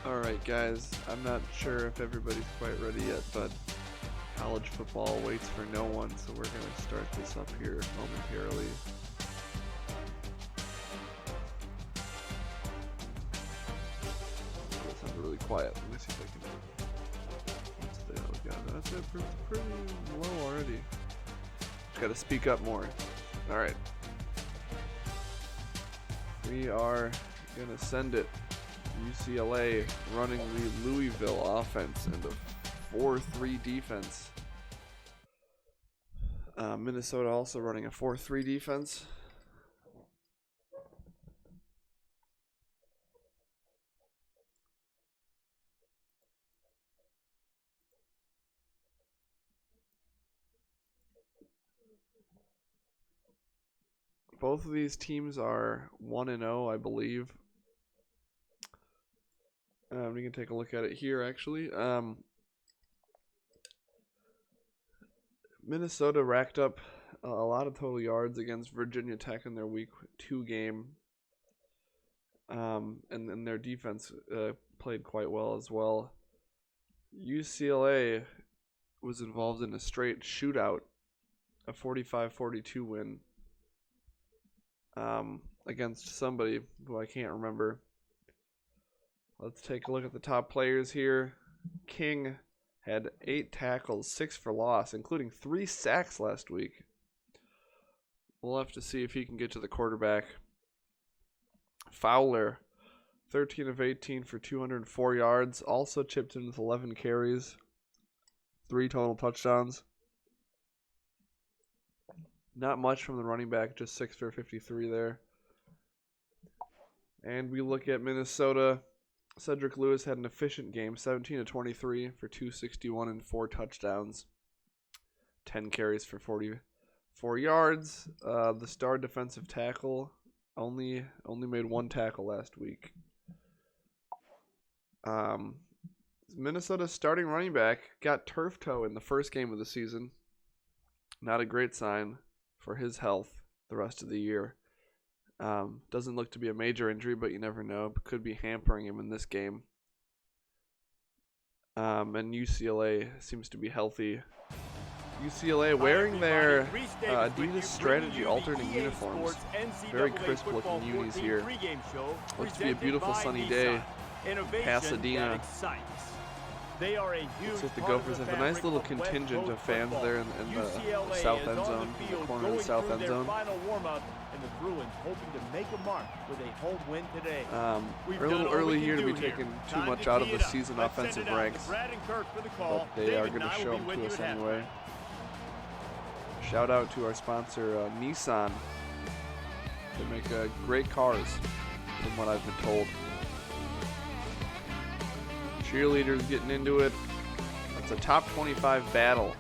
Alright guys, I'm not sure if everybody's quite ready yet, but college football waits for no one, so we're going to start this up here momentarily. That sounds really quiet. Let me see if I can... What's the hell we got? That's pretty low already. Just got to speak up more. Alright. We are going to send it. UCLA running the Louisville offense and a 4-3 defense. Minnesota also running a 4-3 defense. Both of these teams are 1-0, I believe. We can take a look at it here, actually. Minnesota racked up a lot of total yards against Virginia Tech in their Week 2 game. And then their defense played quite well as well. UCLA was involved in a straight shootout, a 45-42 win against somebody who I can't remember. Let's take a look at the top players here. King had 8 tackles, 6 for loss, including 3 sacks last week. We'll have to see if he can get to the quarterback. Fowler, 13 of 18 for 204 yards, also chipped in with 11 carries, 3 total touchdowns. Not much from the running back, just 6 for 53 there. And we look at Minnesota. Cedric Lewis had an efficient game, 17 of 23 for 261 and 4 touchdowns, 10 carries for 44 yards. The star defensive tackle only made 1 tackle last week. Minnesota's starting running back got turf toe in the first game of the season. Not a great sign for his health the rest of the year. Doesn't look to be a major injury, but you never know. Could be hampering him in this game. And UCLA seems to be healthy. UCLA wearing their Adidas Strategy alternating uniforms. Very crisp looking unis here. Looks to be a beautiful sunny day. Pasadena. Looks like the Gophers have a nice little contingent of fans there in the south end zone, in the corner of the south end zone. And the Bruins hoping to make a mark with a home win today. We're a little early here to be taking too much out of the season offensive ranks, but they are going to show them to us anyway. Shout out to our sponsor, Nissan. They make great cars, from what I've been told. Cheerleaders getting into it. It's a top 25 battle.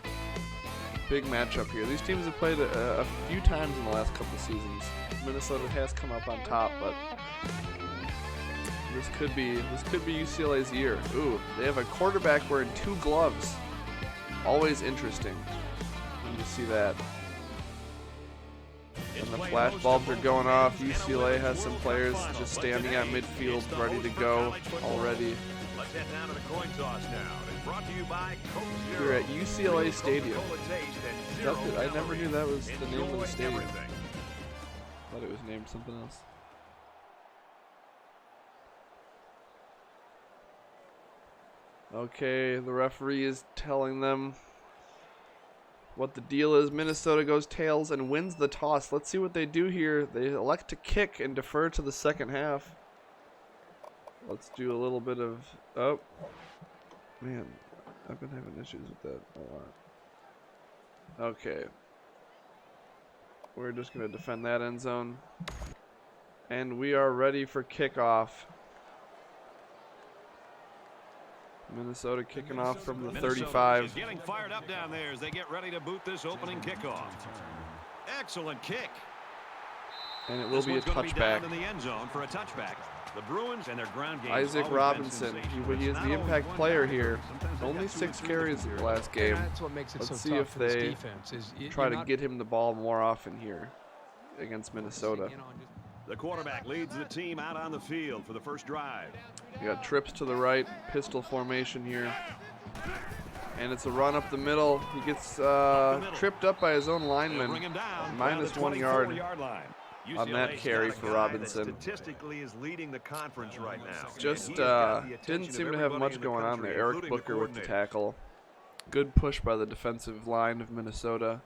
Big matchup here. These teams have played a few times in the last couple seasons. Minnesota has come up on top, but this could be UCLA's year. Ooh, they have a quarterback wearing 2 gloves. Always interesting when you see that. And the flash bulbs are going off. UCLA has some players just standing at midfield, ready to go already. Let's head down to the coin toss now. Brought to you by Coke Zero. We're at UCLA Stadium. I never knew that was the name of the stadium. Thought it was named something else. Okay, the referee is telling them what the deal is. Minnesota goes tails and wins the toss. Let's see what they do here. They elect to kick and defer to the second half. Let's do a little bit of... Oh. Man, I've been having issues with that a lot. Okay. We're just going to defend that end zone. And we are ready for kickoff. Minnesota kicking off from the 35. Is getting fired up down there as they get ready to boot this opening kickoff. Excellent kick. And it will be a touchback. In the end zone for a touchback. The Bruins and their ground game. Isaac Robinson, he is the impact player here. Only 6 carries in the last game. Let's see if they try to get him the ball more often here against Minnesota. The quarterback leads the team out on the field for the first drive. You got trips to the right, pistol formation here. And it's a run up the middle. He gets tripped up by his own lineman. Minus 1 yard on that carry for Robinson. Statistically is leading the conference right now. Just didn't seem to have much going on there. Eric Booker with the tackle. Good push by the defensive line of Minnesota.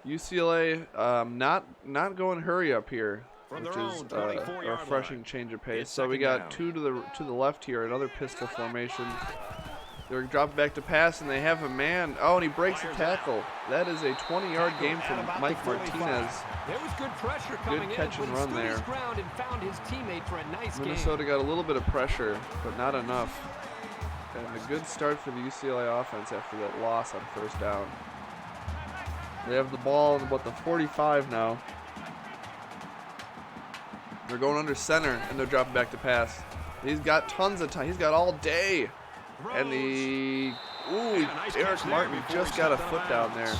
UCLA not going hurry up here, which is a refreshing change of pace. So we got two to the left here, another pistol formation. They're dropping back to pass, and they have a man. Oh, and he breaks a tackle. That is a 20-yard game from Mike Martinez. There was good pressure coming good catch in, and run there. His ground and found his teammate for a nice Minnesota got a little bit of pressure, but not enough. And a good start for the UCLA offense after that loss on first down. They have the ball at about the 45 now. They're going under center, and they're dropping back to pass. He's got tons of time. He's got all day. And Eric Martin just got a foot down there.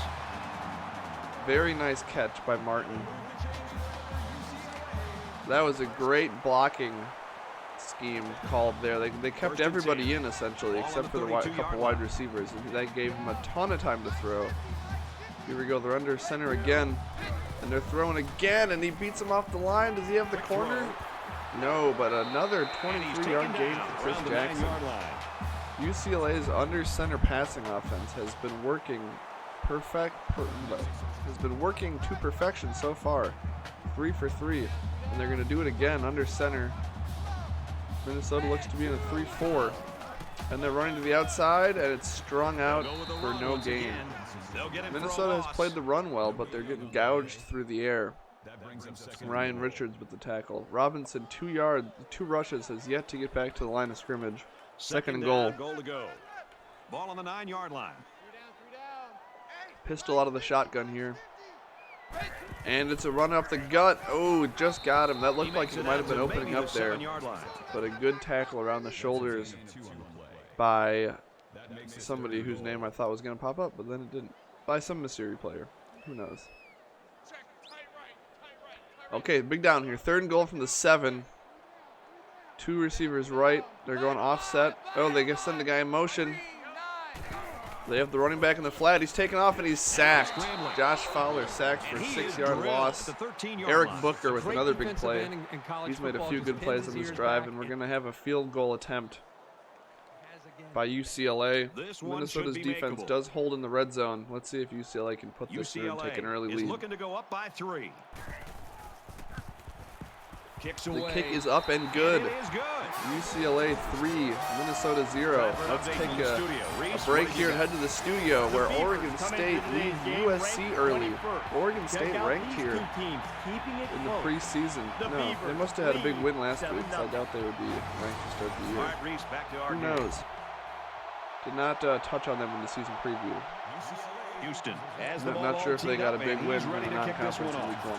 Very nice catch by Martin. That was a great blocking scheme called there. They kept everybody in essentially, except for a couple wide receivers. And that gave him a ton of time to throw. Here we go. They're under center again, and they're throwing again, and he beats him off the line. Does he have the corner? No, but another 23-yard gain for Chris Jackson. UCLA's under center passing offense has been working to perfection so far. 3 for 3, and they're going to do it again under center. Minnesota looks to be in a 3-4, and they're running to the outside, and it's strung out for no gain. Minnesota has played the run well, but they're getting gouged through the air. Ryan Richards with the tackle. Robinson, 2 rushes, has yet to get back to the line of scrimmage. Second and goal. Goal to go. Ball on the 9-yard line. Pistol out of the shotgun here. And it's a run up the gut. Oh, just got him. That looked like it might have been opening up there. But a good tackle around the shoulders by somebody whose name I thought was going to pop up, but then it didn't. By some Missouri player. Who knows? Okay, big down here. Third and goal from the 7. 2 receivers right. They're going offset. Oh, they just send the guy in motion. They have the running back in the flat. He's taken off and he's sacked. Josh Fowler sacked for a 6-yard loss. Eric Booker with another big play. He's made a few good plays on this drive, and we're going to have a field goal attempt by UCLA. Minnesota's defense does hold in the red zone. Let's see if UCLA can put this through and take an early lead. Looking to go up by 3. The kick is up and good. UCLA 3, Minnesota 0. Let's take a break here and head to the studio where Oregon State leads USC early. Oregon State ranked here in the preseason. No, they must have had a big win last week, so I doubt they would be ranked to start the year. Who knows? Did not touch on them in the season preview. I'm not sure if they got a big win in the non-conference in week 1.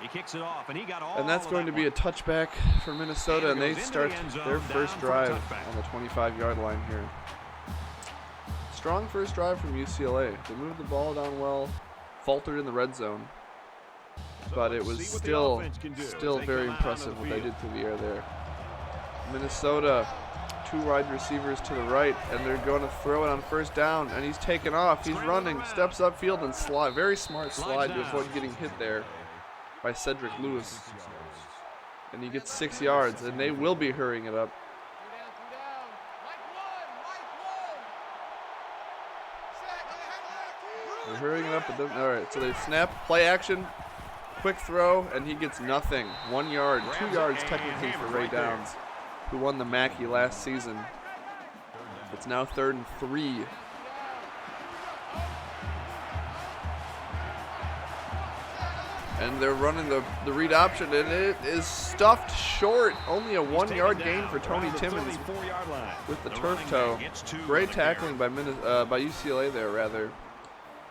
He kicks it off, and he got all. And that's going to be a touchback for Minnesota, and they start their first drive on the 25-yard line here. Strong first drive from UCLA. They moved the ball down well, faltered in the red zone, but it was still very impressive what they did through the air there. Minnesota, 2 wide receivers to the right, and they're going to throw it on first down, and he's taken off. He's running, steps upfield, and slide. Very smart slide to avoid getting hit there by Cedric Lewis. And he gets 6 yards, and they will be hurrying it up. They're hurrying it up. All right, so they snap, play action, quick throw, and he gets nothing. 1 yard, 2 yards technically for Ray Downs, who won the Mackey last season. It's now 3rd and 3. And they're running the read option, and it is stuffed short. Only a 1 yard gain for Tony Timmons with the turf toe. Great tackling by UCLA there, rather.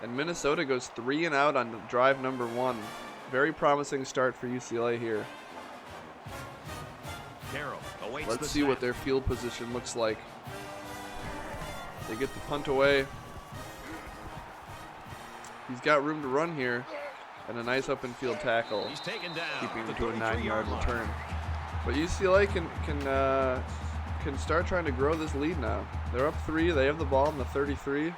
And Minnesota goes 3 and out on drive number 1. Very promising start for UCLA here. Let's see what their field position looks like. They get the punt away. He's got room to run here. and a nice open field tackle, He's taken down. keeping The him to a 33-yard 9-yard line. return. But UCLA can start trying to grow this lead now. They're up 3. They have the ball in the 33.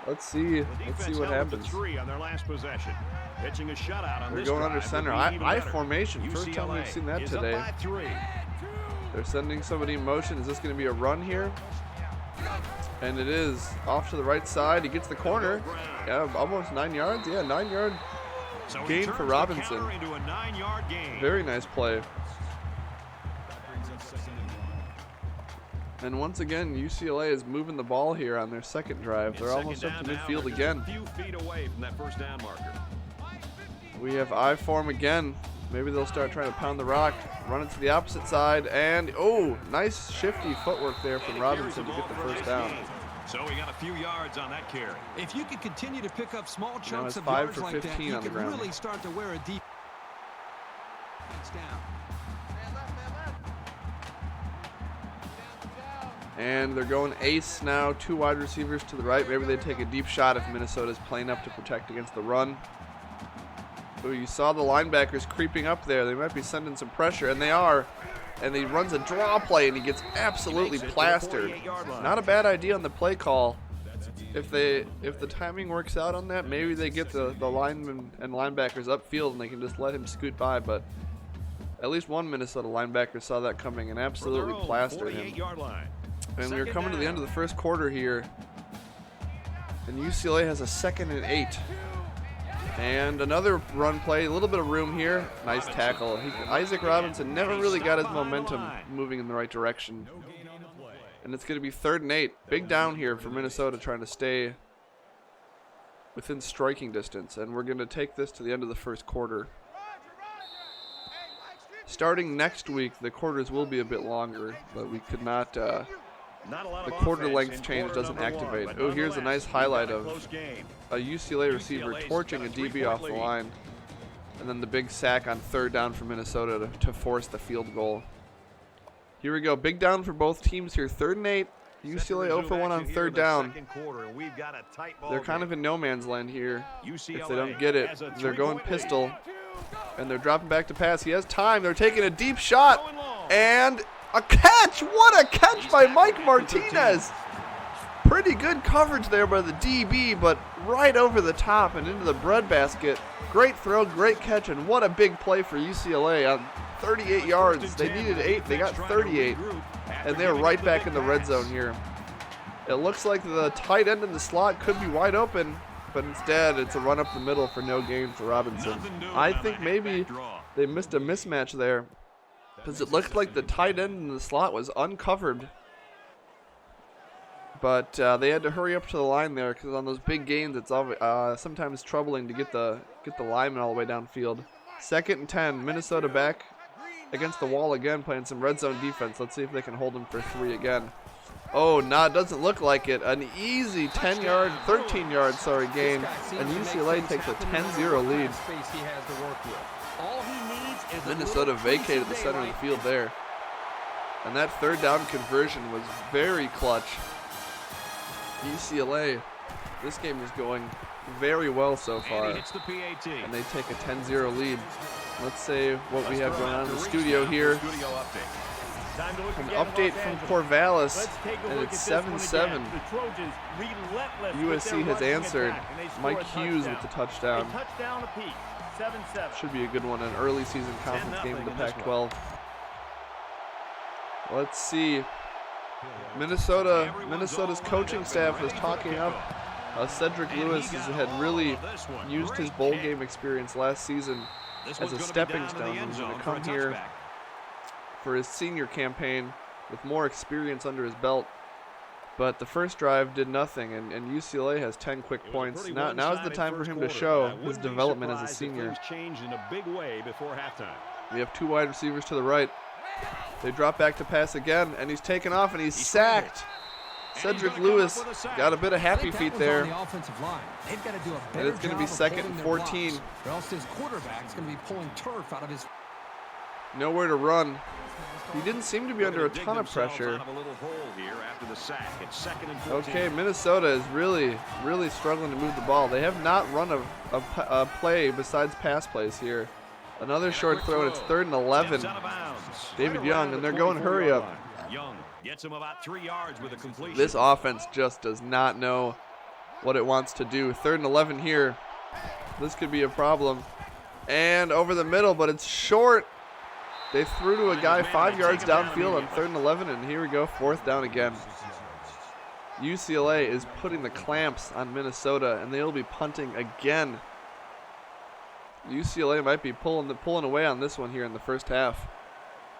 Let's see. The Let's see defense what held them happens. to 3 on their last possession. Pitching a shutout on They're this going drive under would center. be even I better. formation. First time we've seen that UCLA is up today. by 3. They're sending somebody in motion. Is this going to be a run here? And it is. Off to the right side. He gets the corner. Yeah, almost 9 yards. Yeah, 9-yard So he gain turns for the Robinson. counter into a 9-yard gain. Very nice play. And once again, UCLA is moving the ball here on their second drive. They're It's almost second up to down now. midfield They're just again. a few feet away from that first down marker. We have I form again. Maybe they'll start trying to pound the rock. Run it to the opposite side. And, oh, nice shifty footwork there from Robinson to get the first down. So we got a few yards on that carry. If you could continue to pick up small it's chunks of 5 yards for like that, 15 you on the could ground. really start to wear a deep down. And they're going ace now. 2 wide receivers to the right. Maybe they take a deep shot if Minnesota's playing up to protect against the run. Ooh, you saw the linebackers creeping up there. They might be sending some pressure, and they are. And he runs a draw play, and he gets absolutely plastered. Not a bad idea on the play call. If the timing works out on that, maybe they get the linemen and linebackers upfield, and they can just let him scoot by. But at least one Minnesota linebacker saw that coming and absolutely plastered him. 48-yard line. And we're coming to the end of the first quarter here. And UCLA has a 2nd and 8. And another run play, a little bit of room here. Nice tackle. Isaac Robinson never really got his momentum moving in the right direction. And it's going to be 3rd and 8. Big down here for Minnesota trying to stay within striking distance. And we're going to take this to the end of the first quarter. Starting next week, the quarters will be a bit longer, but we could not... the quarter length change doesn't activate. Oh, here's a nice highlight of a UCLA receiver torching a DB off the line. And then the big sack on 3rd down for Minnesota to force the field goal. Here we go. Big down for both teams here. 3rd and 8. UCLA 0 for 1 on 3rd down. They're kind of in no man's land here. If they don't get it, they're going pistol. And they're dropping back to pass. He has time. They're taking a deep shot. And a catch! What a catch by Mike Martinez! Pretty good coverage there by the DB, but right over the top and into the breadbasket. Great throw, great catch, and what a big play for UCLA on 38 yards. They needed 8, they got 38, and they're right back in the red zone here. It looks like the tight end in the slot could be wide open, but instead it's a run up the middle for no gain for Robinson. I think maybe they missed a mismatch there, because it looked like the tight end in the slot was uncovered. But they had to hurry up to the line there, because on those big gains, it's sometimes troubling to get the lineman all the way downfield. 2nd and 10, Minnesota back against the wall again, playing some red zone defense. Let's see if they can hold them for 3 again. Oh, no, it doesn't look like it. An easy 13-yard, gain, and UCLA takes a 10-0 lead. Minnesota vacated the center of the field there. And that 3rd down conversion was very clutch. UCLA, this game is going very well so far. And they take a 10-0 lead. Let's say what we have going on in the studio here. An update from Corvallis, and it's 7-7. USC has answered. Mike Hughes with the touchdown. Should be a good one, an early season conference game in the Pac-12. Let's see. Minnesota's coaching staff is talking up. Cedric Lewis had really used his bowl game experience last season as a stepping stone. He's going to come here for his senior campaign with more experience under his belt. But the first drive did nothing, and UCLA has 10 quick points. Now is the time for him to show his development as a senior. We have 2 wide receivers to the right. They drop back to pass again, and he's taken off, and he's sacked. Cedric Lewis got a bit of happy feet there. And it's going to be 2nd and 14. Or else his quarterback's going to be pulling turf out of his. Nowhere to run. He didn't seem to be under a ton of pressure. Okay, Minnesota is really struggling to move the ball. They have not run a play besides pass plays here. Another short throw, and it's 3rd and 11. David Young, and they're going hurry up. Young gets him about 3 yards with a completion. This offense just does not know what it wants to do. 3rd and 11 here. This could be a problem. And over the middle, but it's short. They threw to a guy 5 yards downfield on 3rd and 11, and here we go, 4th down again. UCLA is putting the clamps on Minnesota, and they'll be punting again. UCLA might be pulling away on this one here in the first half.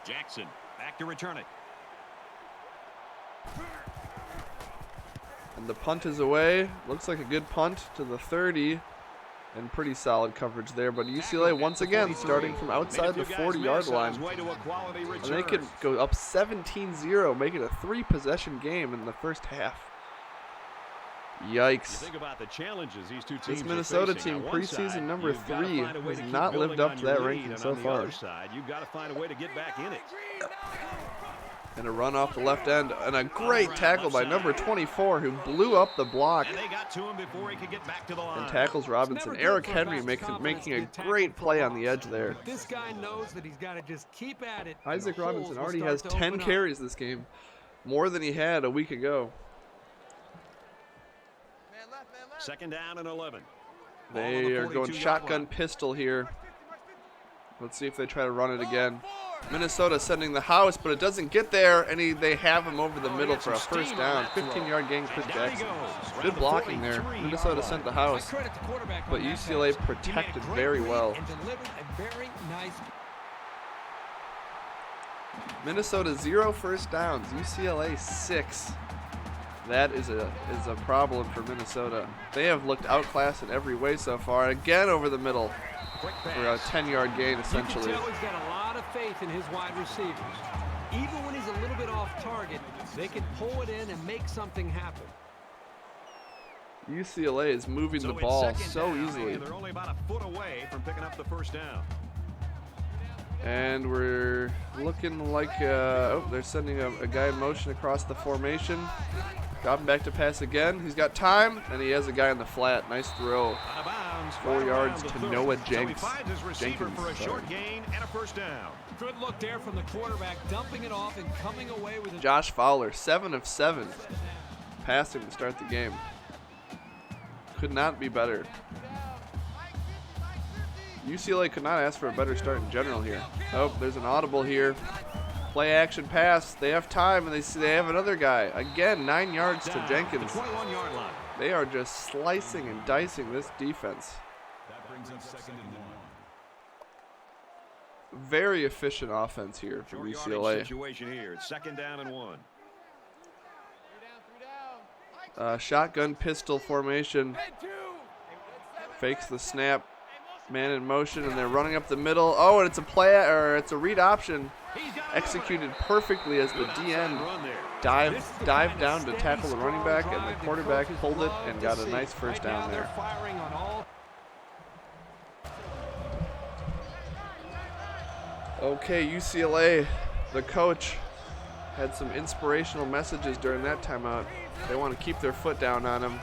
Jackson back to return it. And the punt is away. Looks like a good punt to the 30. And pretty solid coverage there. But UCLA once again starting from outside the 40-yard line. And they could go up 17-0, make it a 3-possession game in the first half. Yikes. Think about the challenges these two teams this Minnesota team, preseason number 3, has not lived up to that ranking so far. You've got to find a way to get back in it. And a run off the left end, and a great tackle by number 24, who blew up the block. And they got to him before he could get back to the line. And tackles Robinson. Eric Henry making a great play on the edge there. This guy knows that he's got to just keep at it. Isaac Robinson already has 10 carries this game, more than he had a week ago. 2nd down and 11. They are going shotgun pistol here. Let's see if they try to run it again. Minnesota sending the house, but it doesn't get there, and they have him over the middle for a first down. 15-yard gain, Chris Jackson. Good blocking there. Minnesota sent the house, but UCLA protected very well. Minnesota 0 first downs, UCLA 6. That is a problem for Minnesota. They have looked outclassed in every way so far. Again over the middle for a 10-yard gain, essentially. You can tell he's got a lot of faith in his wide receivers. Even when he's a little bit off target, they can pull it in and make something happen. UCLA is moving the ball so easily. They're only about a foot away from picking up the first down. And we're looking like, they're sending a guy in motion across the formation. Got him back to pass again. He's got time, and he has a guy in the flat. Nice throw. 4 yards to Noah Jenkins. For a short gain and a first down. Good look there from the quarterback, dumping it off and coming away with it. Josh Fowler, 7 of 7 passing to start the game. Could not be better. UCLA could not ask for a better start in general here. Oh, there's an audible here. Play action pass. They have time, and they have another guy. Again, 9 yards to Jenkins. 21-yard line. They are just slicing and dicing this defense. That brings up 2nd and 1. Very efficient offense here for UCLA. Situation here. It's 2nd down and 1. Shotgun pistol formation. Fakes the snap. Man in motion, and they're running up the middle. Oh, and it's a read option. Executed perfectly as the DN dived down to tackle the running back, and the quarterback pulled it and got a nice first down there. Okay, UCLA, the coach had some inspirational messages during that timeout. They want to keep their foot down on him.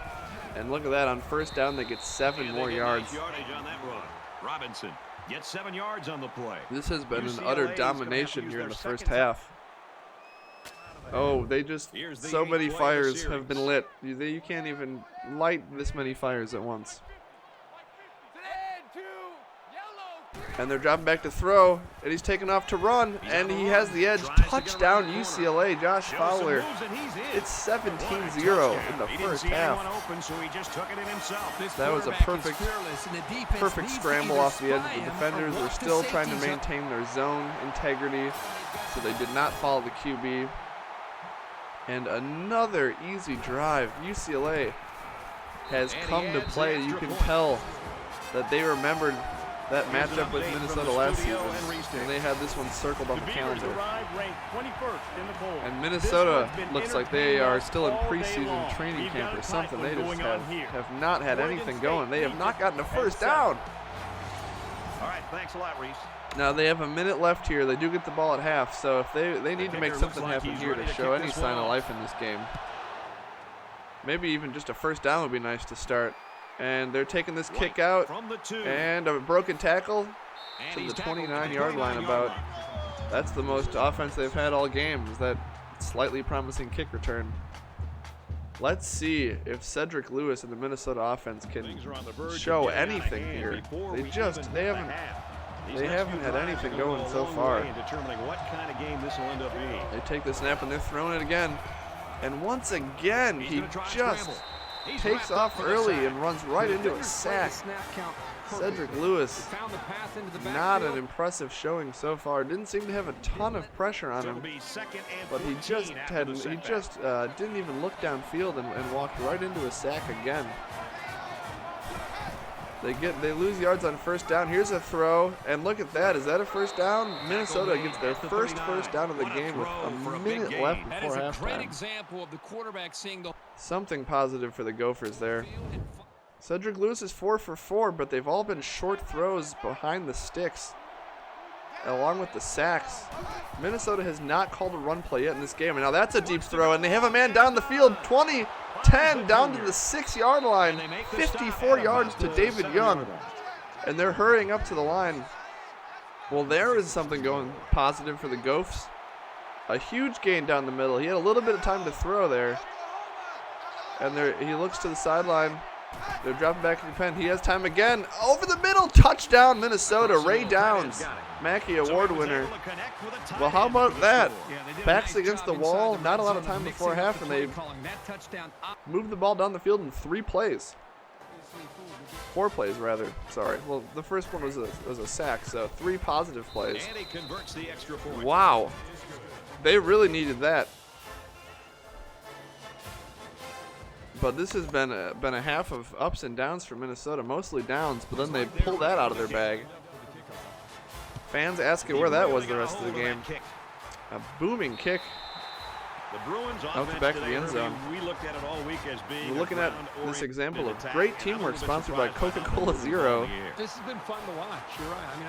And look at that, on first down, they get 7 more yards. Robinson gets 7 yards on the play. This has been an utter domination here in the first half. Oh, they just, so many fires have been lit. You can't even light this many fires at once. And they're dropping back to throw, and he's taking off to run, and he has the edge. Touchdown UCLA, Josh Fowler. It's 17-0 in the first half. That was a perfect scramble off the edge of the defenders. They're still trying to maintain their zone integrity, so they did not follow the QB. And another easy drive. UCLA has come to play. You can tell that they remembered that matchup with Minnesota last season, and they had this one circled on the calendar. And Minnesota looks like they are still in preseason training camp or something. They just have not had anything going. They have not gotten a first down. All right, thanks a lot, Reese. Now they have a minute left here. They do get the ball at half, so if they need to make something happen here to show any sign of life in this game. Maybe even just a first down would be nice to start. And they're taking this kick out, and a broken tackle to the 29-yard line about. That's the most offense they've had all game, is that slightly promising kick return. Let's see if Cedric Lewis and the Minnesota offense can show anything here. They haven't had anything going so far. They take the snap and they're throwing it again. And once again, he just takes off early and runs right into a sack. Cedric Lewis, not an impressive showing so far. Didn't seem to have a ton of pressure on him, but he just didn't even look downfield and walked right into a sack again. They lose yards on first down. Here's a throw, and look at that. Is that a first down? Minnesota gets their first down of the game with a minute left before halftime. Something positive for the Gophers there. Cedric Lewis is 4 for 4, but they've all been short throws behind the sticks, along with the sacks. Minnesota has not called a run play yet in this game, and now that's a deep throw, and they have a man down the field, 20, 10, down to the 6-yard line, 54 yards to David Young, and they're hurrying up to the line. Well, there is something going positive for the Gophs. A huge gain down the middle. He had a little bit of time to throw there, and he looks to the sideline. They're dropping back in the pen. He has time again. Over the middle. Touchdown, Minnesota. Ray Downs, Mackey Award winner. Well, how about that? Backs against the wall. Not a lot of time before half, and they moved the ball down the field in 3 plays. 4 plays, rather. Sorry. Well, the first one was a sack, so 3 positive plays. Wow. They really needed that. But this has been a half of ups and downs for Minnesota, mostly downs, but then they pull that out of their bag. Fans asking where that was the rest of the game. A booming kick out the back of the end zone. We're looking at this example of great teamwork sponsored by Coca-Cola Zero. This has been fun to watch. You're right. I mean,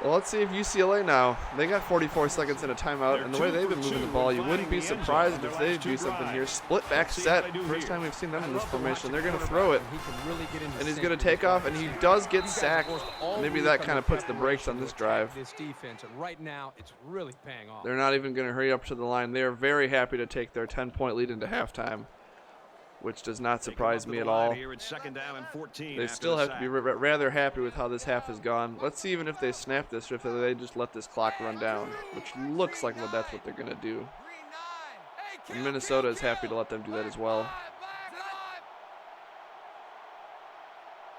Well, let's see if UCLA now. They got 44 seconds in a timeout, and the way they've been moving the ball, you wouldn't be surprised if they do something here. Split back set. First time we've seen them in this formation. They're going to throw it, and he's going to take off, and he does get sacked. Maybe that kind of puts the brakes on this drive. this defense, and right now it's really paying off. They're not even going to hurry up to the line. They are very happy to take their 10-point lead into halftime, which does not surprise me at all. They still have to be rather happy with how this half has gone. Let's see even if they snap this or if they just let this clock run down, which looks like that's what they're going to do. And Minnesota is happy to let them do that as well.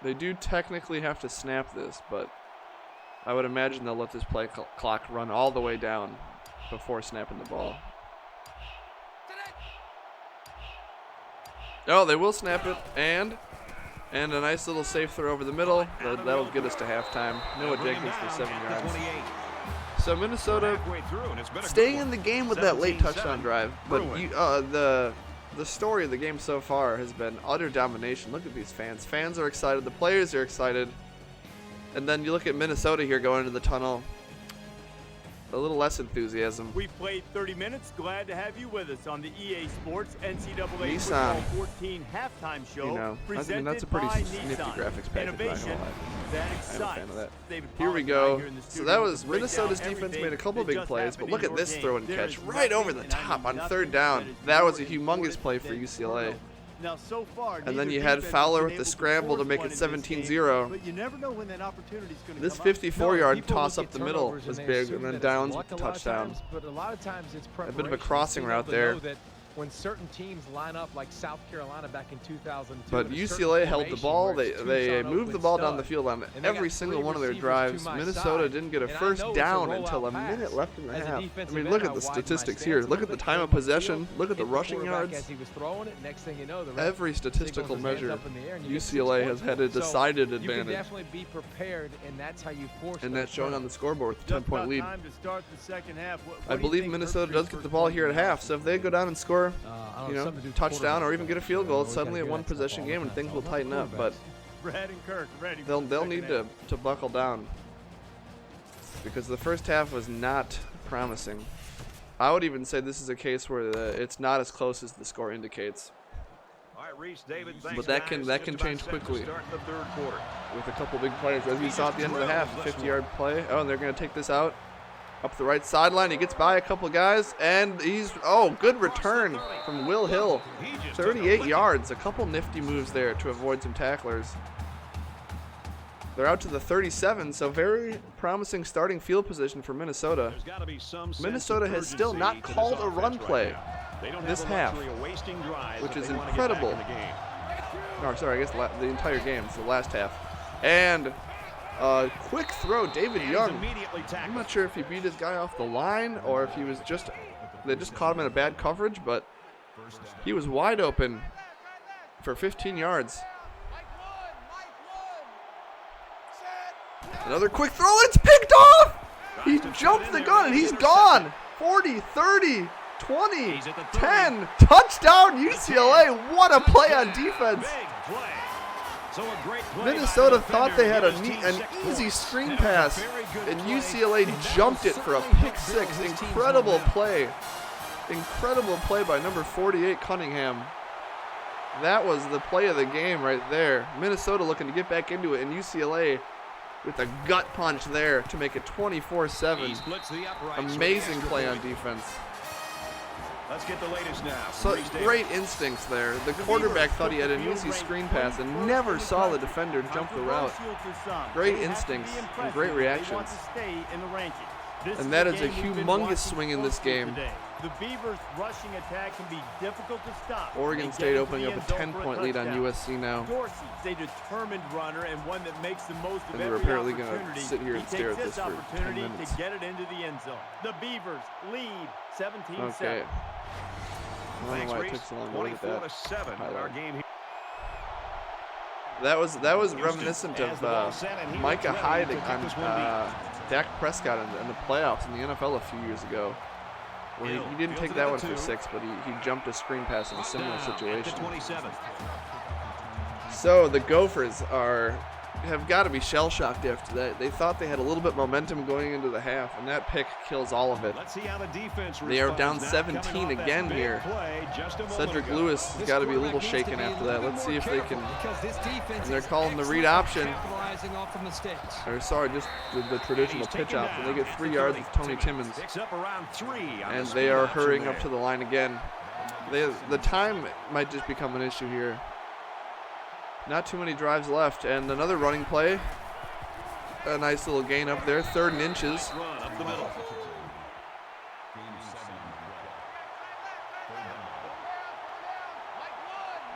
They do technically have to snap this, but I would imagine they'll let this play clock run all the way down before snapping the ball. Oh, they will snap it, and a nice little safe throw over the middle. That'll get us to halftime. Noah Jenkins for 7 yards. So Minnesota staying in the game with that late touchdown drive, but the story of the game so far has been utter domination. Look at these fans. Fans are excited. The players are excited. And then you look at Minnesota here going into the tunnel. A little less enthusiasm. We've played 30 minutes. Glad to have you with us on the EA Sports NCAA Nissan. Football 14 halftime show. You know, presented that's a pretty by nifty Nissan. graphics package. Innovation that I'm a excites. fan of that. David Here we Pollock go. here in the So studio that to was break Minnesota's down defense everything made a couple that big just plays, but happened look in at your this game. throw and There catch is right over the nothing, top and I on mean 3rd nothing down. that is That was a more humongous play for important UCLA. than Now, so far, And then neither you had defense Fowler has with been the able scramble to force make one it in this game, 17-0. But you never know when that opportunity's going to This come up. 54-yard toss up the middle was big, and then Downs with the touchdown. But a lot of times it's A bit of a preparation. crossing We route know there. that when certain teams line up like South Carolina back in 2002, But in a certain UCLA held the formation ball. where it's They Tucson moved the open ball down the stud, field on and they every got single 3 one of their receivers drives. to my Minnesota side. didn't get a And I first know it's a down rollout until a pass. minute left in the As a half. I defensive mean, end, look I at the widened my statistics stance here. a Look little at the bit, time threw of him upfield, possession. Look at the hit the rushing quarterback yards. as he was throwing it. Next thing you know, the ref Every statistical signals his hands measure, up in the air and you get 6 UCLA has points. had a So decided you can advantage. definitely be prepared, and that's how you force And those that's showing on the turnovers. scoreboard with a Just 10-point about lead. time to start the second half. What I do you believe think Minnesota Mercury's does get first the ball here at 20 half. So if they go down and score, I you don't know, something to do with touchdown or even get a field goal, quarterbacks. it's suddenly a We gotta do that one-possession stuff game all and the things time. will It's tighten all up. But Brad and Kirk ready. they'll for the need second half. to buckle down. because the first half was not promising. I would even say this is a case where it's not as close as the score indicates. All right, Reese, David, thanks, But that guys. can Just change about set to quickly start the third quarter. with a couple big plays, as we saw at the end of the half. 50-yard play. Oh, and they're going to take this out up the right sideline. He gets by a couple guys, and good return from Will Hill. 38 yards. A couple nifty moves there to avoid some tacklers. They're out to the 37, so very promising starting field position for Minnesota. There's gotta be some sense Minnesota of has still urgency not to this called a offense run right play now. They don't this have the half, luxury of wasting drives which if is they wanna get back incredible. in the game. Oh, sorry, I guess the entire game. It's the last half. And quick throw, David And he's Young. immediately I'm tackled. not sure if he beat his guy off the line or if he was they just caught him in a bad coverage, but he was wide open for 15 yards. Another quick throw, it's picked off! He jumps the gun and he's gone! 40, 30, 20, 10, touchdown UCLA! What a play on defense! Big play. So a great play by Minnesota the thought defender they had to get his an team 6 easy points. screen And it was a pass, very good and play. UCLA jumped it for a pick six. Incredible play. Incredible play by number 48, Cunningham. That was the play of the game right there. Minnesota looking to get back into it, and UCLA with a gut punch there to make it 24-7. He splits the uprights. Amazing play on defense. Let's get the latest now. So Reese Davis. great instincts there. The quarterback thought he had an easy screen pass and never saw the defender jump the route. Great instincts and great reactions. And that is a humongous swing in this game. The Beavers' rushing attack can be difficult to stop. Oregon They State get opening into up the a end zone for 10-point lead on touchdown. USC now. Dorsey's a determined runner and one that makes the most of And they're every apparently gonna opportunity. sit here and He stare takes at this for 10 opportunity minutes. to get it into the end zone. The Beavers lead 17-7. Okay. I don't Thanks, know why it Reese. took so long to look at that. 24-7 in our highlight. game here. That was reminiscent of Micah Hyde on Dak Prescott in the playoffs in the NFL a few years ago. Where he didn't take that one for 6, but he jumped a screen pass in a similar situation. 27. So the Gophers have got to be shell-shocked after that. They thought they had a little bit momentum going into the half, and that pick kills all of it. Let's see how the defense They are down responds now, 17 coming off that again big here. play just a moment Cedric ago. Lewis has got to be a little shaken after that. Let's see if they can. And they're calling the read option. Or sorry, just the traditional pitch option. They get 3 yards with Tony Timmons. Picks up around 3 on And the they speed are option hurrying there. up to the line again. The time might just become an issue here. Not too many drives left, and another running play. A nice little gain up there, 3rd and inches. Run up the middle.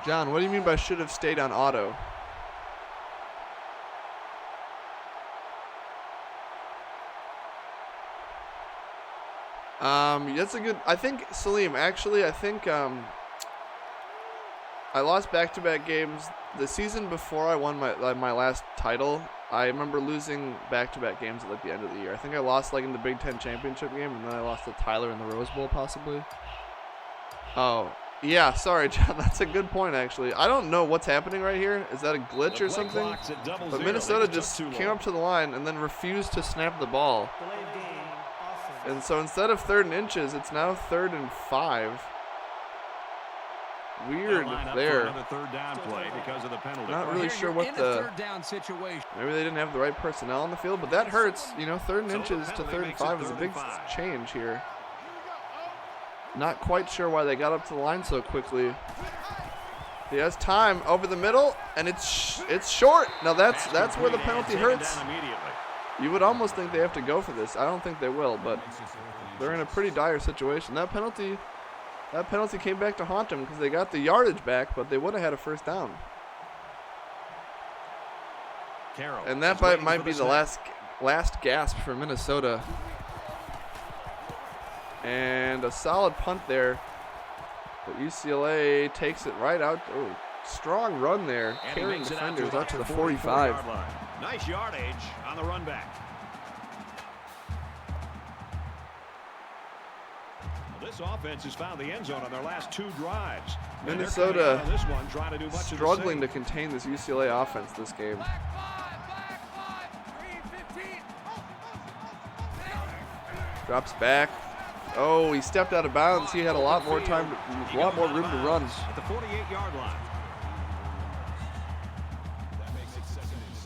John, what do you mean by should have stayed on auto? That's a good. I think Salim. Actually, I think I lost back-to-back games the season before I won my last title. I remember losing back-to-back games at the end of the year. I think I lost in the Big Ten championship game, and then I lost to Tyler in the Rose Bowl, possibly. Oh, yeah. Sorry, John. That's a good point, actually. I don't know what's happening right here. Is that a glitch or something? But Minnesota just came up to the line and then refused to snap the ball. And so instead of 3rd and inches, it's now 3rd and 5. Weird there. Another third down play because of the penalty. Not really sure what the. Maybe they didn't have the right personnel on the field, but that hurts. 3rd and inches to 3rd and 5 is a big change here. Not quite sure why they got up to the line so quickly. He has time over the middle, and it's short. Now that's where the penalty hurts. You would almost think they have to go for this. I don't think they will, but they're in a pretty dire situation. That penalty came back to haunt them because they got the yardage back, but they would have had a 1st down. And that might be the last gasp for Minnesota. And a solid punt there. But UCLA takes it right out. Oh, strong run there. Carrying defenders out to the 45. Nice yardage on the run back. Well, this offense has found the end zone on their last 2 drives. Minnesota this one, trying to do much struggling to contain this UCLA offense this game. Drops back. Oh, he stepped out of bounds. He had a lot more time, a lot more room to run. At the 48-yard line. That makes it 2nd and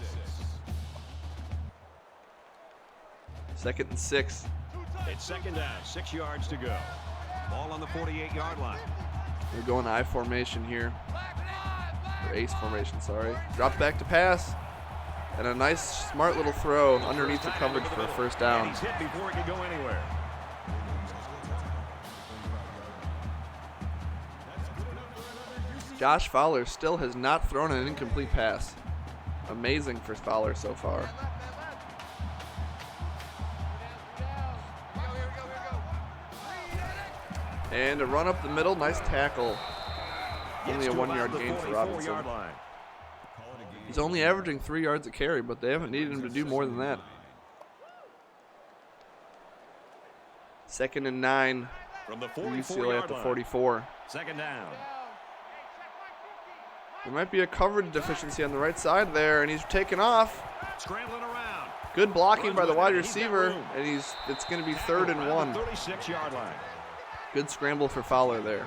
6. 2nd and 6. It's 2nd down, 6 yards to go. Ball on the 48-yard line. They're going I formation here. Or ace formation, sorry. Drops back to pass. And a nice, smart little throw underneath the coverage for a first down. And he's hit before he could go anywhere. Josh Fowler still has not thrown an incomplete pass. Amazing for Fowler so far. And a run up the middle, nice tackle. Only a 1-yard gain for Robinson. He's only averaging 3 yards a carry, but they haven't needed him to do more than that. 2nd and 9 From the for UCLA at the 44. 2nd down. There might be a coverage deficiency on the right side there, and he's taken off. Scrambling around. Good blocking by the wide receiver, and it's going to be 3rd and 1. 36-yard line. Good scramble for Fowler there.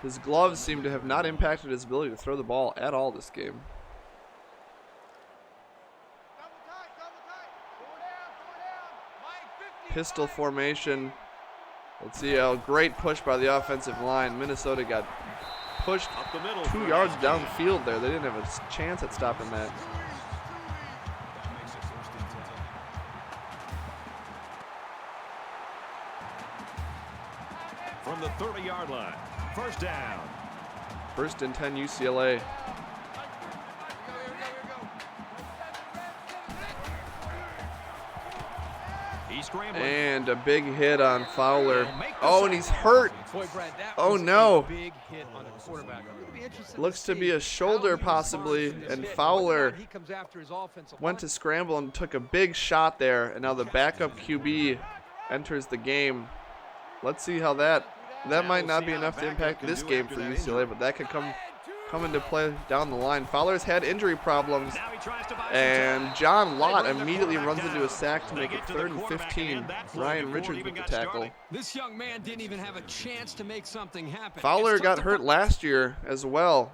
His gloves seem to have not impacted his ability to throw the ball at all this game. Pistol formation. Let's see a great push by the offensive line. Minnesota got pushed Up the middle. 2 yards downfield there. They didn't have a chance at stopping that. From the 30-yard line. 1st down. 1st and 10 UCLA. He's scrambling. And a big hit on Fowler. Oh, and he's hurt. Boy, Brad, that Oh, was no. a big hit on the quarterback. It'll be interesting Looks to see be a how shoulder he possibly, responds to this and hit. Fowler Whether or not he comes after his offensive went to line. scramble and took a big shot there, and now the backup QB enters the game. Let's see how that might not be enough to impact this game for UCLA, but that could come into play down the line. Fowler's had injury problems, Now he tries to buy some and time. John Lott They bring the immediately quarterback runs into a down. sack to They make it get to the 3rd and quarterback 15. again. That play Ryan before it Richards even with the got tackle. started. This young man didn't even have a chance to make something happen. Fowler It's tough got to hurt put- last year as well.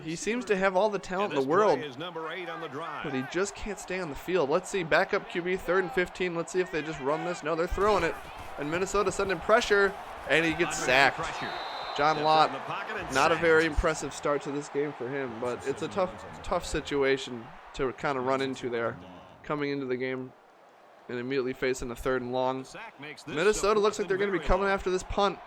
He seems to have all the talent in And the this world, play is number 8 on the drive. but he just can't stay on the field. Let's see, backup QB, 3rd and 15. Let's see if they just run this. No, they're throwing it. And Minnesota sending pressure, and he gets Under sacked. pressure. John Steps Lott, in the pocket and not a sacked. very impressive start to this game for him, but it's a tough situation to kind of run into there, coming into the game and immediately facing a 3rd and long. Sack makes this Minnesota a looks like they're going to be very coming long. after this punt.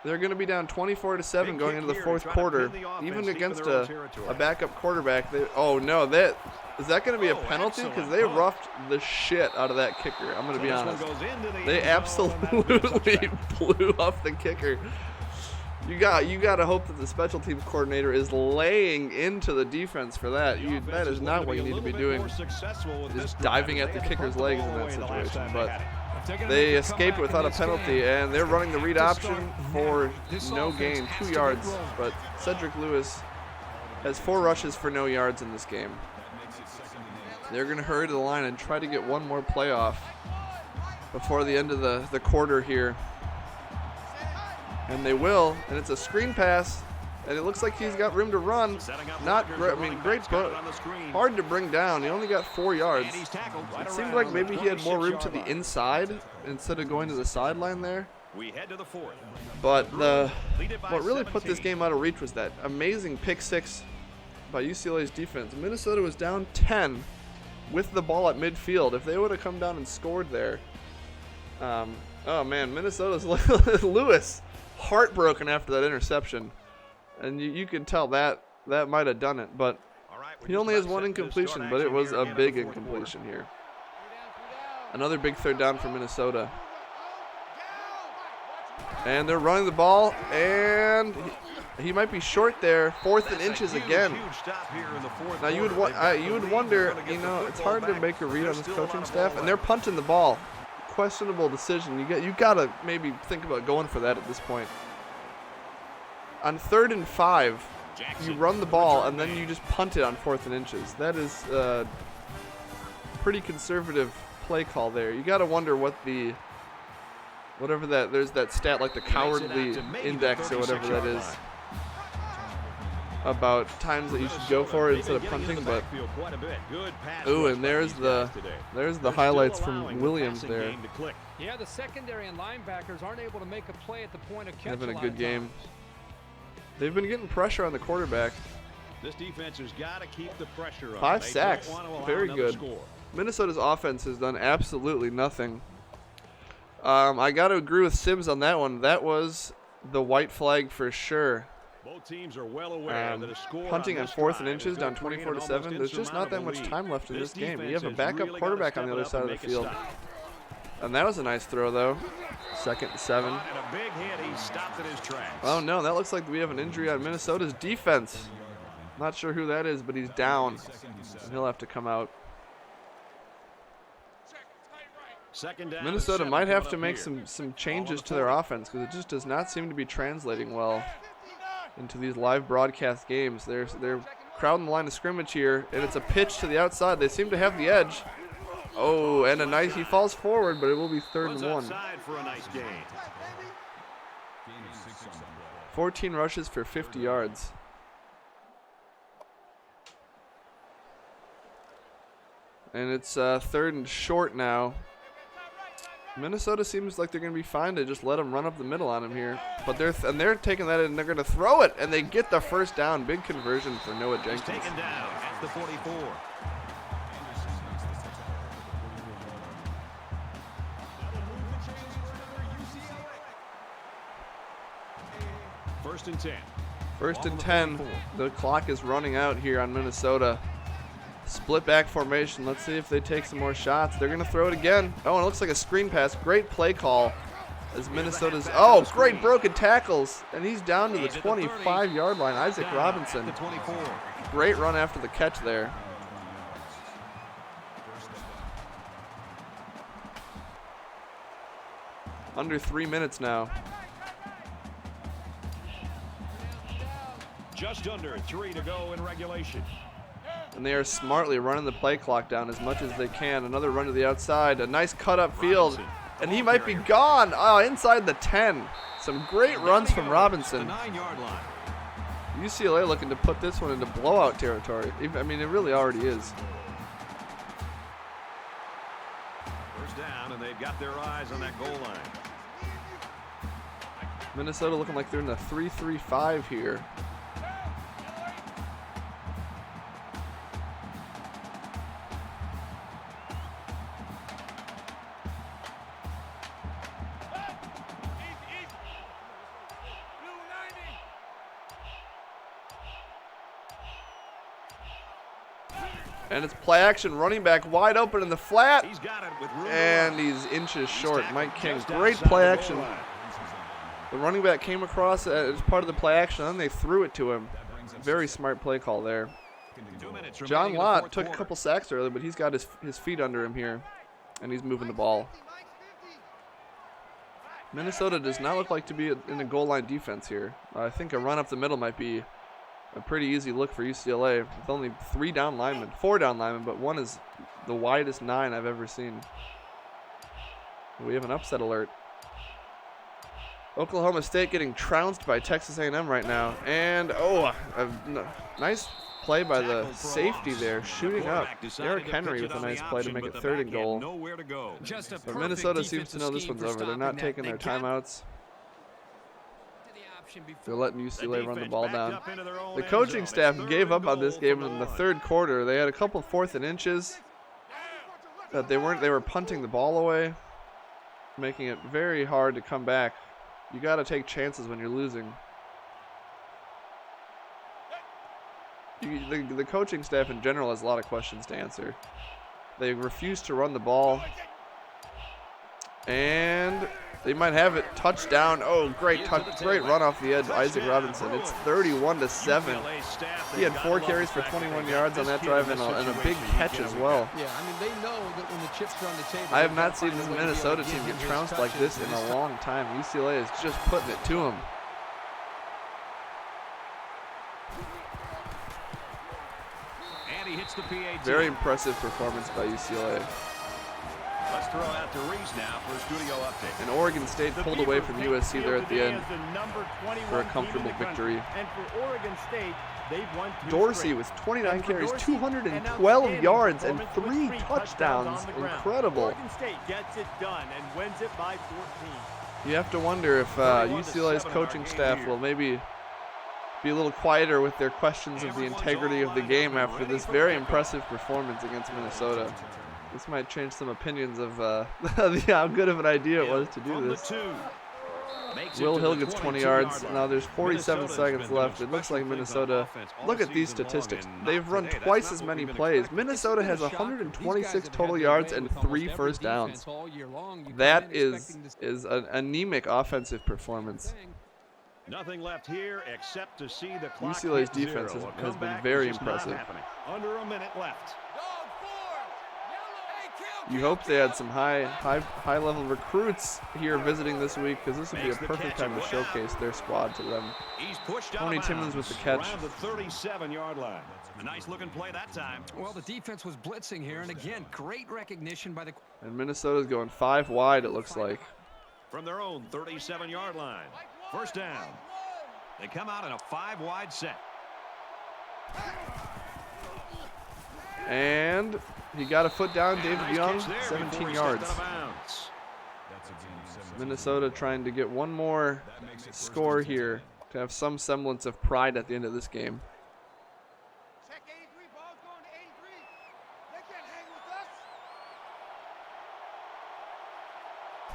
They're going to be down 24-7 Big going kick into the here to 4th try to quarter, pin the offense even deep in against their own a territory. backup quarterback. Oh no, is that going to be a Oh, penalty? excellent Because they punt. roughed the shit out of that kicker. I'm going to So be this one honest. goes into the They end zone, and that'll be a absolutely touchback. blew off the kicker. You got to hope that the special teams coordinator is laying into the defense for that. The That offense is not what you a need to be little bit doing. more successful with Just this diving drive. at the They had to kicker's punt the legs ball in that away the last situation, time but had it. If they're gonna they make a escaped comeback without a in this penalty, game, and they're running the have read to option start for now. This no offense gain, has 2 to get yards. rolling. But Cedric Lewis has 4 rushes for no yards in this game. They're going to hurry to the line and try to get one more play off before the end of the quarter here. And they will, and it's a screen pass, and it looks like he's got room to run. Setting up Not blockers, great, I the mean, running great, back's got but it on the screen. hard to bring down. He only got 4 yards. And he's tackled right It seemed around like the maybe he had more room to 26-yard the line. inside instead of going to the sideline there. We head to the 4th. But Lead it by what really put this 17. game out of reach was that amazing pick 6 by UCLA's defense. Minnesota was down 10 with the ball at midfield. If they would have come down and scored there, oh man, Minnesota's Lewis heartbroken after that interception, and you could tell that might have done it. But All right, we're he just only about has set one to incompletion, start but it action was here a again in big the 4th quarter. incompletion here. Another big 3rd down for Minnesota. And they're running the ball, and he might be short there. 4th and That's a inches huge, again. huge stop here in the 4th Now you would quarter. They've got the you would lead. wonder, They're gonna get the it's football hard to back. make a read on There's this still a lot coaching of staff, ball and they're left. punting the ball. Questionable decision. You gotta maybe think about going for that at this point. On 3rd and 5, you Jackson, run the ball return and then man. you just punt it on 4th and inches. That is pretty conservative play call there. You got to wonder what the, whatever that, there's that stat like the cowardly index or whatever that is, about times that you should go for it instead of punting. But ooh, and there's the highlights from Williams there. Yeah, the secondary and linebackers aren't able to make a play at the point of catch. Having a good game. They've been getting pressure on the quarterback. This defense has got to keep the pressure on. 5 They sacks, don't want to allow very another good. score. Minnesota's offense has done absolutely nothing. I got to agree with Sims on that one. That was the white flag for sure. Both teams are well aware that a score Punting on this 4th and drive inches is down gonna create an 24-7. almost There's just not that much insurmountable time left in lead. this game. You have a defense has backup really quarterback gotta on the other step side it of up the and field. make a stop. And that was a nice throw, though. 2nd and 7. And a big hit. He stopped in his tracks. Oh, no, that looks like we have an injury on Minnesota's defense. Not sure who that is, but he's down. And he'll have to come out. Second down Minnesota and 7 might have coming to up make here. some changes to their offense because it just does not seem to be translating well into these live broadcast games. They're crowding the line of scrimmage here, and it's a pitch to the outside. They seem to have the edge. Oh, and a nice, he falls forward, but it will be 3rd Runs and 1. outside for a nice gain. 14 rushes for 50 yards. And it's 3rd and short now. Minnesota seems like they're going to be fine to just let them run up the middle on him here. But they're taking that and they're going to throw it, and they get the first down. Big conversion for Noah He's Jenkins. taken down at the 44. First and 10. 1st and 10. The clock is running out here on Minnesota. Split back formation. Let's see if they take some more shots. They're going to throw it again. Oh, and it looks like a screen pass. Great play call as Minnesota's. Oh, great broken tackles. And he's down to the 25-yard line. Isaac Robinson. The 24. Great run after the catch there. Under 3 minutes now. Just under 3 to go in regulation. And they are smartly running the play clock down as much as they can. Another run to the outside. A nice cut up field. And he might be gone. Oh, inside the 10. Some great runs from Robinson. The 9-yard line. UCLA looking to put this one into blowout territory. I mean, it really already is. First down, and they've got their eyes on that goal line. Minnesota looking like they're in the 3-3-5 here. And it's play action, running back wide open in the flat. He's got it with room to And run. he's inches short. Mike King, Just great outside play the goal action. line. The running back came across as part of the play action, and then they threw it to him. Very smart play call there. 2 minutes John remaining in the Lott fourth took a quarter. couple sacks earlier, but he's got his feet under him here, and he's moving the ball. Minnesota does not look like to be in a goal line defense here. I think a run up the middle might be a pretty easy look for UCLA with only 4 down linemen, but one is the widest 9 I've ever seen. We have an upset alert. Oklahoma State getting trounced by Texas A&M right now. And, nice play by the safety there, shooting up. Derrick Henry with a nice play to make it 3rd and goal. Nowhere to go. Just a But perfect Minnesota seems to know this defensive one's scheme over. for They're not stopping taking their that. They kept timeouts. to the option before. They're letting The UCLA run the defense ball backed down. up into their own The end coaching zone. It's staff 3rd gave and up on this goal game from in the one. 3rd quarter. They had a couple 4th and inches that they were punting the ball away, making it very hard to come back. You got to take chances when you're losing. The coaching staff in general has a lot of questions to answer. They refuse to run the ball. And they might have it. Touchdown. Oh, great run off the edge. Isaac Robinson. It's 31-7. UCLA staff, He had they've 4 got carries for love the fact 21 they yards got on that this drive kid and in a this big situation. catch You as get a well. Yeah, I mean, they know that when the chips are on the table. I have they've not got to seen find this a way to be able to Minnesota give team him get his trounced like this touches. in a long time. UCLA is just putting it to him. And he hits the PAT. Very impressive performance by UCLA. Let's throw out to Reese now for a studio update. And Oregon State pulled away from USC there at the end for a comfortable victory. And for Oregon State, they've won 2 Dorsey straight. with 29 And for carries, Dorsey, 212 an yards, and outstanding 3 performance with 3 touchdowns. on the ground. Incredible. Oregon State gets it done and wins it by 14. You have to wonder if 31 to UCLA's 7 coaching our game staff here. will maybe be a little quieter with their questions of the integrity of the game after this very impressive performance against Minnesota. This might change some opinions of how good of an idea it was to do From the this. 2. Makes it Will to Hill the gets 20 22 yards. yard Now line. there's 47 Minnesota's seconds been left. doing It looks like special things on Minnesota. offense all Look at these season long, statistics. and not They've run today. That's twice not as what many we've been plays. expecting. Minnesota has 126 total yards and 3 first downs. That is an anemic offensive performance. Nothing left here except to see the clock UCLA's hit defense zero. has A been comeback very is just not impressive. happening. Under a minute left. You hope they had some high level recruits here visiting this week, because this would be a Makes the perfect catch time and to one showcase their squad to them. He's pushed out Tony of Timmons with bounds the catch. around the 37-yard line. A nice looking play that time. Well, the defense was blitzing here, and again, great recognition by the... And Minnesota's going 5 wide, it looks like. From their own 37-yard line. First down. They come out in a 5-wide set. And he got a foot down. David Nice Young, catch there 17 before he yards. stepped out of bounds. Minnesota trying to get one more score here to have some semblance of pride at the end of this game. Check 83, ball's going to 83. They can't hang with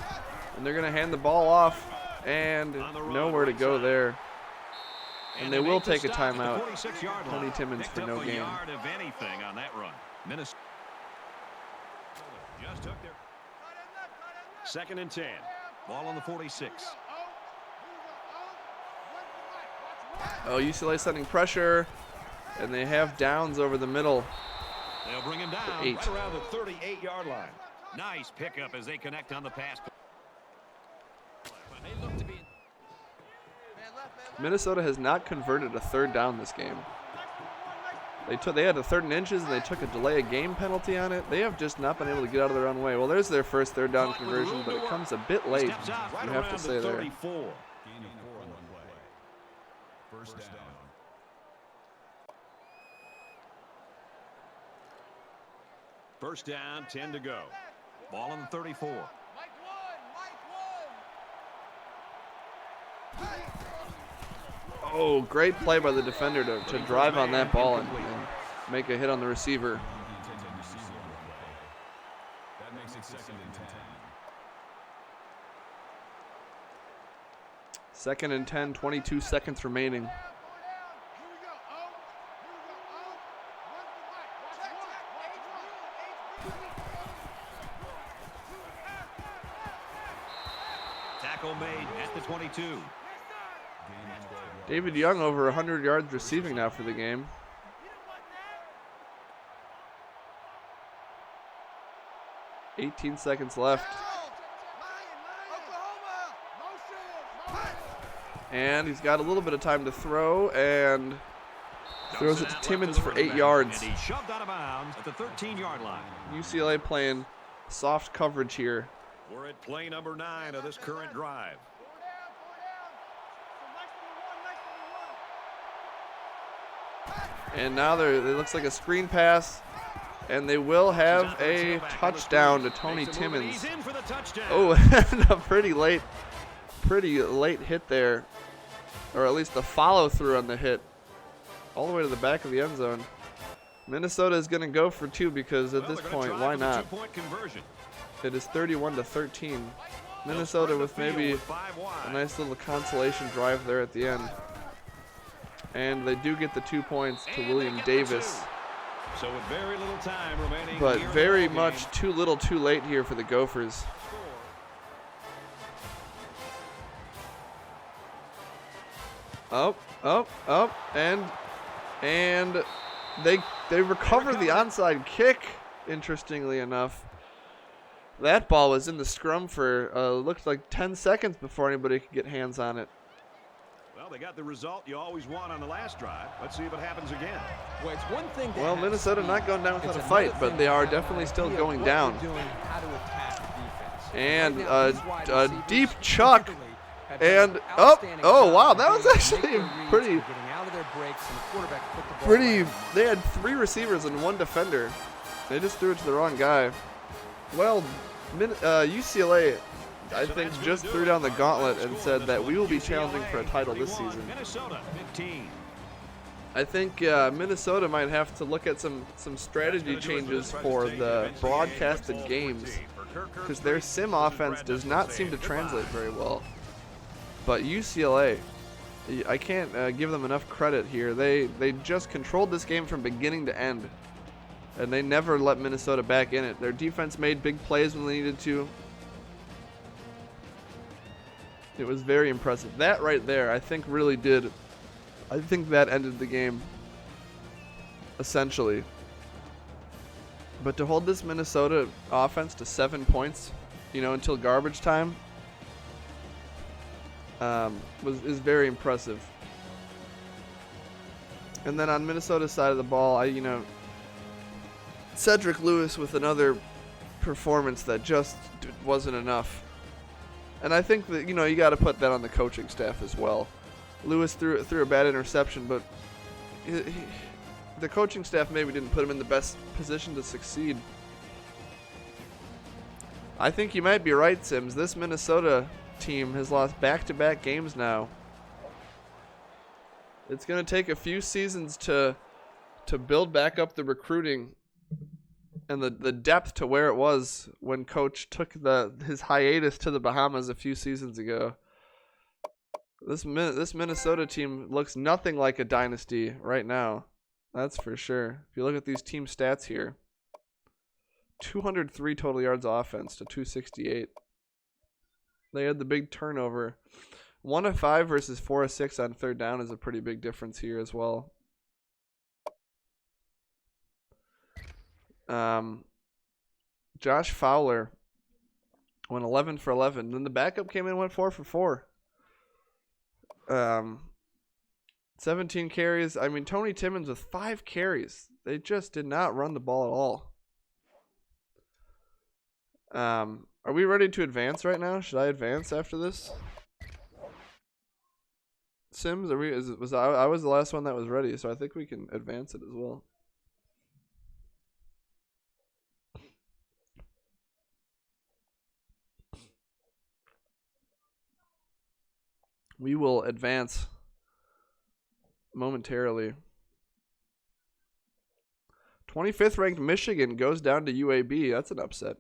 us. And they're going to hand the ball off, and On the run, nowhere to right go side. there. And they will make the take a stop at the timeout. 46-yard Tony line. Timmons Picked for up no a gain. yard of anything on that run. Minnesota just took their second and 10. Ball on the 46. Oh, UCLA setting pressure, and they have Downs over the middle. They'll bring him down 8. right around the 38-yard line. Nice pickup as they connect on the pass. They look to be... Minnesota has not converted a third down this game. They had a 3rd and inches, and they took a delay of game penalty on it. They have just not been able to get out of their own way. Well, there's their first third down conversion, but it comes a bit late, Steps out right you have to around say the there. 34. Gain of 4 on the play. First down. First down, 10 to go. Ball on the 34. Mike one. Oh, great play by the defender to drive on that ball and make a hit on the receiver. That makes it 2nd and 10. 2nd and 10, 22 seconds remaining. Here we go. Oh. Here we go. Oh. Run for Mike. Watch one. Tackle made at the 22. David Young over 100 yards receiving now for the game. Hey. 18 seconds left. Oklahoma. And he's got a little bit of time to throw, and throws it to Timmons for 8 yards. And he shoved out of bounds at the 13-yard line. UCLA playing soft coverage here. We're at play number 9 of this current drive. And now it looks like a screen pass, and they will have a touchdown to Tony Makes a move, and Timmons. he's in for the touchdown. Oh, and a pretty late hit there, or at least the follow through on the hit, all the way to the back of the end zone. Minnesota is going to go for 2 because at Well, this they're gonna point, try why for the not? 2-point conversion. It is 31-13. Minnesota They'll with spread the field maybe with 5 wide. a nice little consolation drive there at the end. And they do get the 2 points to And William they get the Davis. 2. So with very little time remaining, But here in the very ball much game, too little too late here for the Gophers. Up, and they recover the onside kick, interestingly enough. That ball was in the scrum for looked like 10 seconds before anybody could get hands on it. Well, they got the result you always want on the last drive. Let's see if it happens again. Well, it's one thing to Well, have Minnesota speed. not going down without It's a fight, another but thing they to are have definitely an still idea of going what down. you're doing, how to attack the defense. And Right now, these wide a receivers deep chuck. particularly have done an And outstanding oh job wow, of that was being able to actually make their reads pretty and getting out of their breaks, and the quarterback put the ball pretty. right on the They had 3 receivers and 1 defender. They just threw it to the wrong guy. Well, UCLA, I think, just threw down the gauntlet and said that we will be challenging for a title this season. Minnesota 15. I think Minnesota might have to look at some strategy changes for the broadcasted games, because their sim offense does not seem to translate very well. But UCLA, I can't give them enough credit here. They just controlled this game from beginning to end, and they never let Minnesota back in it. Their defense made big plays when they needed to. It was very impressive. That right there, I think, really did. I think that ended the game, essentially. But to hold this Minnesota offense to 7 points, until garbage time, is very impressive. And then on Minnesota's side of the ball, Cedric Lewis with another performance that just wasn't enough. And I think that you got to put that on the coaching staff as well. Lewis threw a bad interception, but the coaching staff maybe didn't put him in the best position to succeed. I think you might be right, Sims. This Minnesota team has lost back-to-back games now. It's going to take a few seasons to build back up the recruiting and the depth to where it was when Coach took his hiatus to the Bahamas a few seasons ago. This Minnesota team looks nothing like a dynasty right now. That's for sure. If you look at these team stats here, 203 total yards offense to 268. They had the big turnover. 1 of 5 versus 4 of 6 on third down is a pretty big difference here as well. Josh Fowler went 11 for 11. Then the backup came in and went 4 for 4. 17 carries. I mean, Tony Timmons with 5 carries. They just did not run the ball at all. Are we ready to advance right now? Should I advance after this? Sims, I was the last one that was ready, so I think we can advance it as well. We will advance momentarily. 25th ranked Michigan goes down to UAB. That's an upset.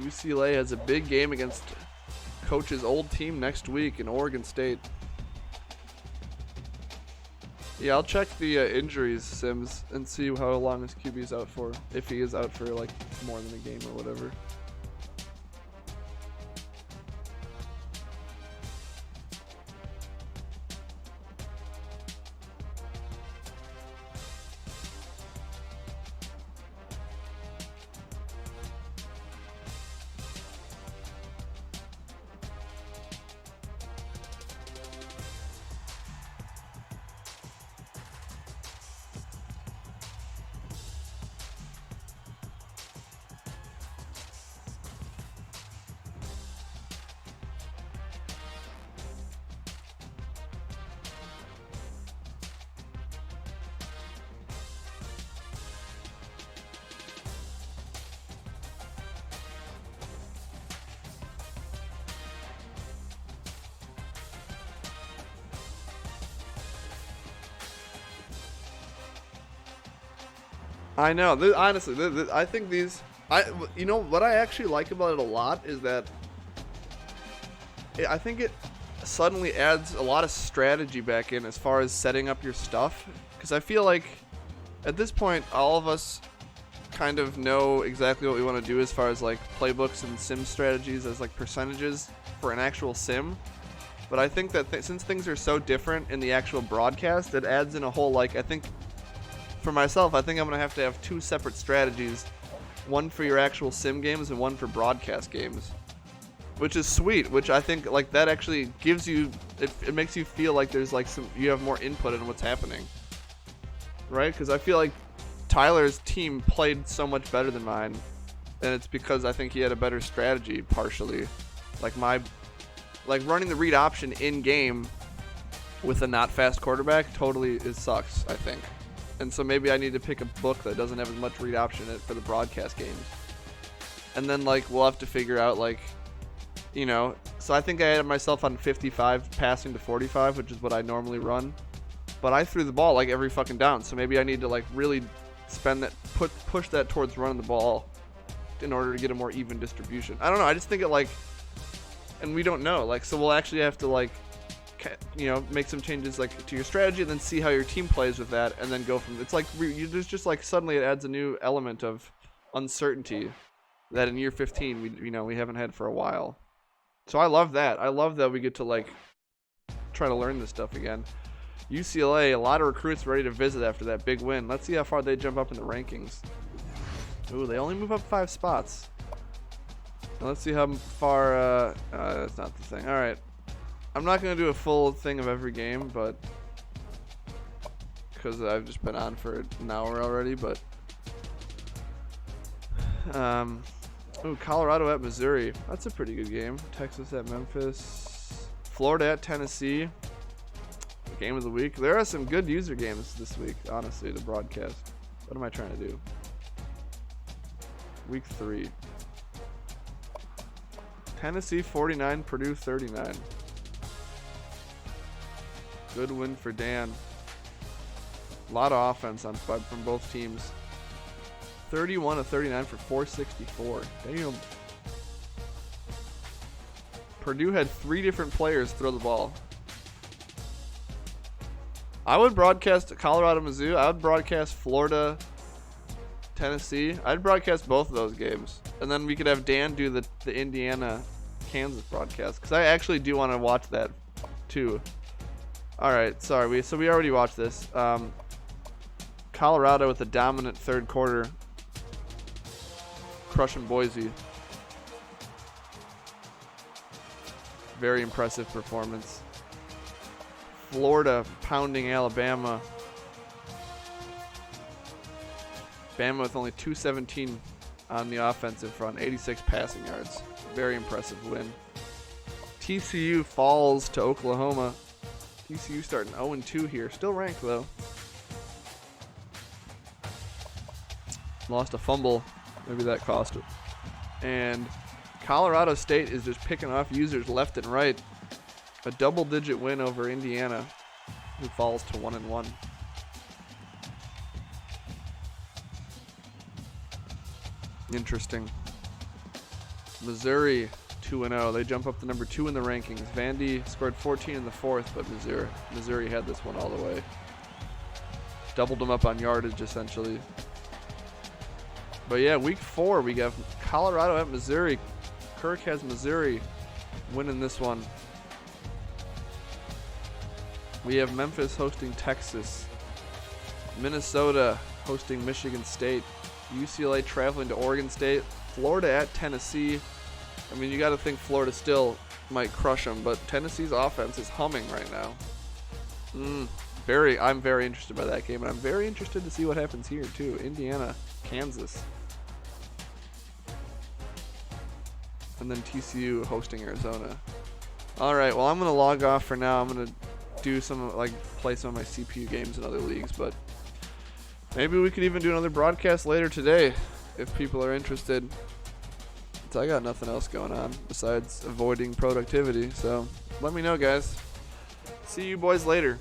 UCLA has a big game against Coach's old team next week in Oregon State. Yeah, I'll check the injuries, Sims, and see how long his QB's out for. If he is out for like more than a game or whatever. I know. Honestly, I think these. You know what I actually like about it a lot is that I think it suddenly adds a lot of strategy back in as far as setting up your stuff. Because I feel like at this point, all of us kind of know exactly what we want to do as far as like playbooks and sim strategies as like percentages for an actual sim. But I think that since things are so different in the actual broadcast, it adds in a whole, like, I think for myself, I think I'm going to have 2 separate strategies. One for your actual sim games and one for broadcast games. Which is sweet, which I think like that actually gives you, it makes you feel like there's like you have more input in what's happening. Right? Because I feel like Tyler's team played so much better than mine. And it's because I think he had a better strategy partially. Like running the read option in game with a not fast quarterback totally sucks, I think. And so maybe I need to pick a book that doesn't have as much read option in it for the broadcast games. And then like we'll have to figure out like, you know, so I think I had myself on 55 passing to 45, which is what I normally run. But I threw the ball like every fucking down. So maybe I need to like really spend that, push that towards running the ball in order to get a more even distribution. I don't know. I just think it like, and we don't know, like, so we'll actually have to like, you know, make some changes like to your strategy and then see how your team plays with that and then go from, it's like there's just like suddenly it adds a new element of uncertainty that in year 15 we haven't had for a while. So I love that. I love that we get to like try to learn this stuff again. UCLA, a lot of recruits ready to visit after that big win. Let's see how far they jump up in the rankings. Ooh, they only move up 5 spots. Now let's see how far, that's not the thing. All right. I'm not going to do a full thing of every game, but because I've just been on for an hour already, but ooh, Colorado at Missouri. That's a pretty good game. Texas at Memphis. Florida at Tennessee. Game of the week. There are some good user games this week, honestly, to broadcast. What am I trying to do? Week 3. Tennessee 49, Purdue 39. Good win for Dan. A lot of offense from both teams. 31 of 39 for 464. Damn. Purdue had 3 different players throw the ball. I would broadcast Colorado, Mizzou. I would broadcast Florida, Tennessee. I'd broadcast both of those games. And then we could have Dan do the Indiana, Kansas broadcast. Because I actually do want to watch that too. Alright, sorry. We already watched this. Colorado with a dominant third quarter. Crushing Boise. Very impressive performance. Florida pounding Alabama. Bama with only 217 on the offensive front, 86 passing yards. Very impressive win. TCU falls to Oklahoma. TCU starting 0-2 here. Still ranked though. Lost a fumble. Maybe that cost it. And Colorado State is just picking off users left and right. A double-digit win over Indiana, who falls to 1-1. Interesting. Missouri 2-0. They jump up to number 2 in the rankings. Vandy scored 14 in the 4th, but Missouri had this one all the way. Doubled them up on yardage, essentially. But yeah, week 4, we got Colorado at Missouri. Kirk has Missouri winning this one. We have Memphis hosting Texas. Minnesota hosting Michigan State. UCLA traveling to Oregon State. Florida at Tennessee. I mean, you got to think Florida still might crush them, but Tennessee's offense is humming right now. I'm very interested by that game, and I'm very interested to see what happens here too. Indiana, Kansas. And then TCU hosting Arizona. All right, well, I'm going to log off for now. I'm going to do play some of my CPU games in other leagues, but maybe we could even do another broadcast later today if people are interested. So I got nothing else going on besides avoiding productivity, so let me know, guys. See you boys later.